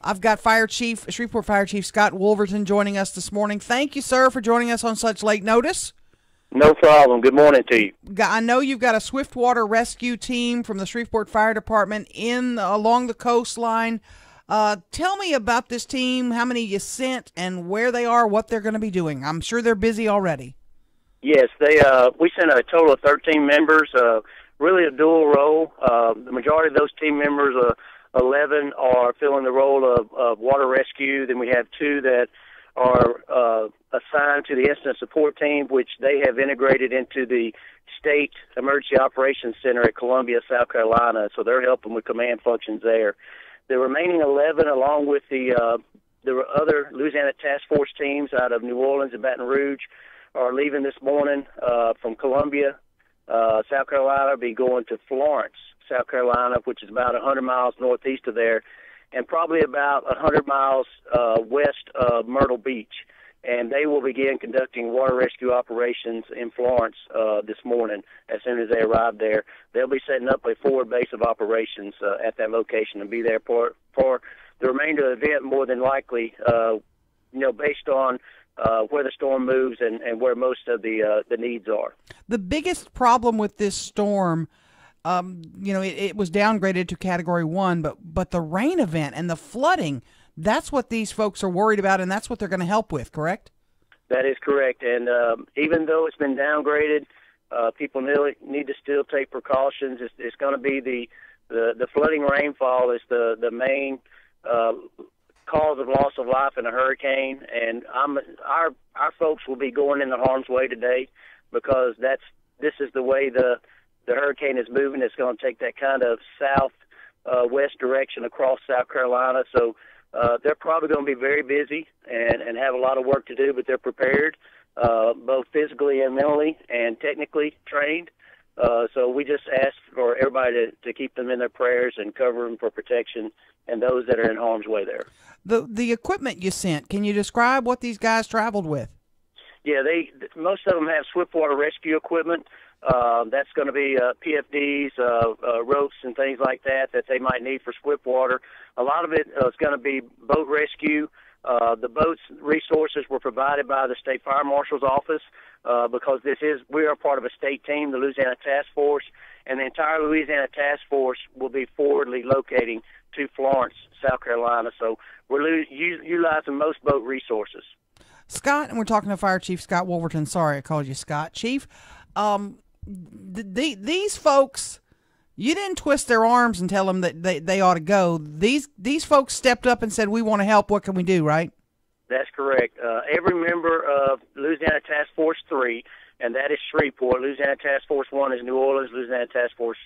I've got Shreveport Fire Chief Scott Wolverton joining us this morning. Thank you, sir, for joining us on such late notice. No problem. Good morning to you. I know you've got a swiftwater rescue team from the Shreveport Fire Department along the coastline. Tell me about this team, how many you sent, and where they are, what they're going to be doing. I'm sure they're busy already. Yes, we sent a total of 13 members, really a dual role. The majority of those team members, 11, are filling the role of water rescue. Then we have 2 that are assigned to the incident support team, which they have integrated into the State Emergency Operations Center at Columbia, South Carolina. So they're helping with command functions there. The remaining 11, along with the other Louisiana task force teams out of New Orleans and Baton Rouge, are leaving this morning from Columbia, South Carolina, be going to Florence, South Carolina, which is about 100 miles northeast of there, and probably about 100 miles west of Myrtle Beach. And they will begin conducting water rescue operations in Florence this morning. As soon as they arrive there, they'll be setting up a forward base of operations at that location and be there for the remainder of the event, more than likely, based on where the storm moves and where most of the needs are. The biggest problem with this storm, it was downgraded to Category 1, but the rain event and the flooding, that's what these folks are worried about, and that's what they're going to help with, correct? That is correct. And even though it's been downgraded, people need to still take precautions. It's going to be the flooding rainfall is the main cause of loss of life in a hurricane. And our folks will be going into harm's way today because this is the way the hurricane is moving. It's going to take that kind of south-west direction across South Carolina. So they're probably going to be very busy and have a lot of work to do, but they're prepared, both physically and mentally and technically trained. So we just ask for everybody to keep them in their prayers and cover them for protection and those that are in harm's way there. The equipment you sent, can you describe what these guys traveled with? Yeah, most of them have swiftwater rescue equipment. That's going to be PFDs, ropes, and things like that they might need for swiftwater. A lot of it is going to be boat rescue. The boats resources were provided by the State Fire Marshal's office because we are part of a state team, the Louisiana Task Force, and the entire Louisiana Task Force will be forwardly locating to Florence, South Carolina. So we're utilizing most boat resources. Scott, and we're talking to Fire Chief Scott Wolverton. Sorry, I called you Scott. Chief, these folks, you didn't twist their arms and tell them that they ought to go. These folks stepped up and said, we want to help. What can we do, right? That's correct. Every member of Louisiana Task Force 3, and that is Shreveport. Louisiana Task Force 1 is New Orleans. Louisiana Task Force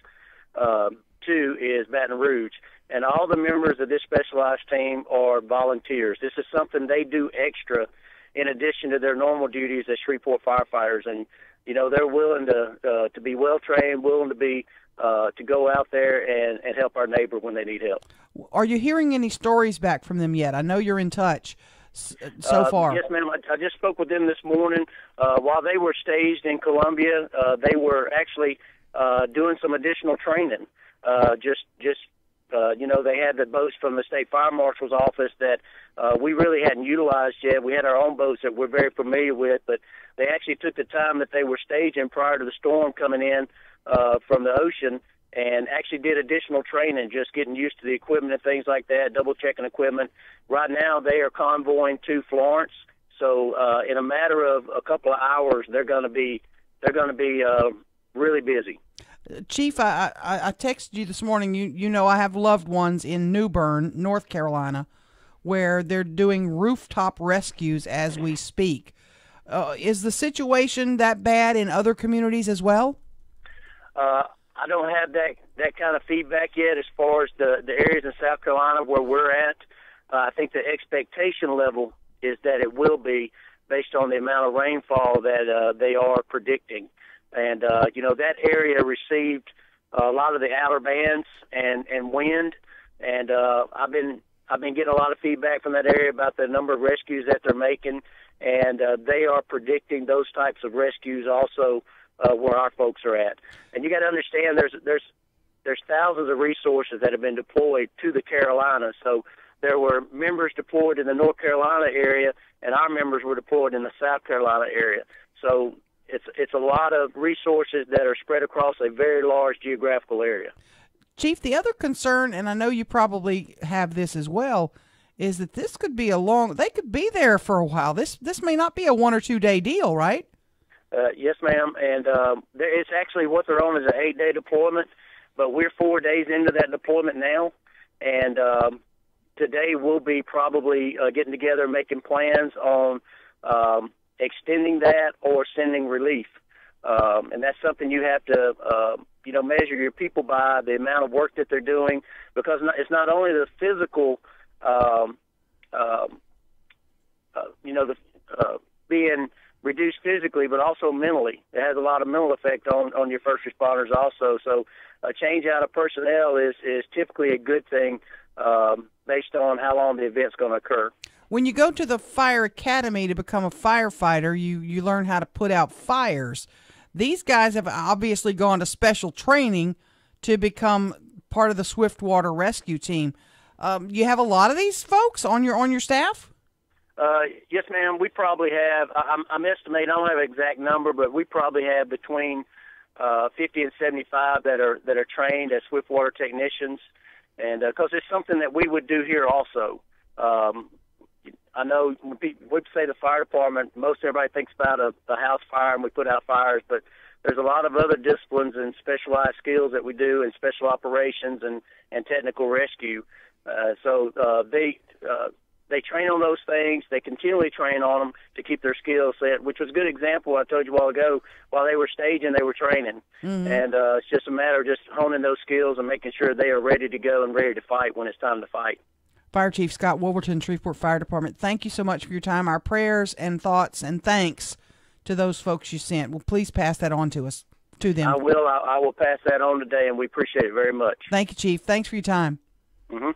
2 is Baton Rouge. And all the members of this specialized team are volunteers. This is something they do extra in addition to their normal duties as Shreveport firefighters. And they're willing to be well trained, willing to be to go out there and help our neighbor when they need help. Are you hearing any stories back from them yet? I know you're in touch so far. Yes, ma'am. I just spoke with them this morning. While they were staged in Columbia, they were actually doing some additional training. They had the boats from the State Fire Marshal's office that we really hadn't utilized yet. We had our own boats that we're very familiar with, but they actually took the time that they were staging prior to the storm coming in from the ocean and actually did additional training, just getting used to the equipment and things like that, double-checking equipment. Right now they are convoying to Florence, so in a matter of a couple of hours they're going to be really busy. Chief, I texted you this morning. You know I have loved ones in New Bern, North Carolina, where they're doing rooftop rescues as we speak. Is the situation that bad in other communities as well? I don't have that kind of feedback yet as far as the areas in South Carolina where we're at. I think the expectation level is that it will be based on the amount of rainfall that they are predicting. And, that area received a lot of the outer bands and wind. And I've been getting a lot of feedback from that area about the number of rescues that they're making. And they are predicting those types of rescues also where our folks are at. And you got to understand there's thousands of resources that have been deployed to the Carolinas. So there were members deployed in the North Carolina area, and our members were deployed in the South Carolina area. So it's a lot of resources that are spread across a very large geographical area. Chief, the other concern, and I know you probably have this as well, is that this could be they could be there for a while. This may not be a 1 or 2 day deal, right? Yes, ma'am. And it's actually what they're on is an 8-day deployment, but we're 4 days into that deployment now. And today we'll be probably getting together, making plans on extending that or sending relief. And that's something you have to, measure your people by, the amount of work that they're doing, because it's not only the physical, being reduced physically, but also mentally. It has a lot of mental effect on your first responders also. So a change out of personnel is typically a good thing based on how long the event's going to occur. When you go to the fire academy to become a firefighter, you learn how to put out fires. These guys have obviously gone to special training to become part of the Swiftwater Rescue Team. You have a lot of these folks on your staff? Yes, ma'am. We probably have, I'm estimating, I don't have an exact number, but we probably have between 50 and 75 that are trained as Swiftwater technicians, and because it's something that we would do here also. I know when we say the fire department, most everybody thinks about a house fire and we put out fires, but there's a lot of other disciplines and specialized skills that we do in special operations and technical rescue. So they train on those things. They continually train on them to keep their skills set, which was a good example. I told you a while ago, while they were staging, they were training. Mm-hmm. And it's just a matter of just honing those skills and making sure they are ready to go and ready to fight when it's time to fight. Fire Chief Scott Wolverton, Shreveport Fire Department, thank you so much for your time. Our prayers and thoughts and thanks to those folks you sent. Well, please pass that on to them. I will. I will pass that on today, and we appreciate it very much. Thank you, Chief. Thanks for your time. Mm-hmm.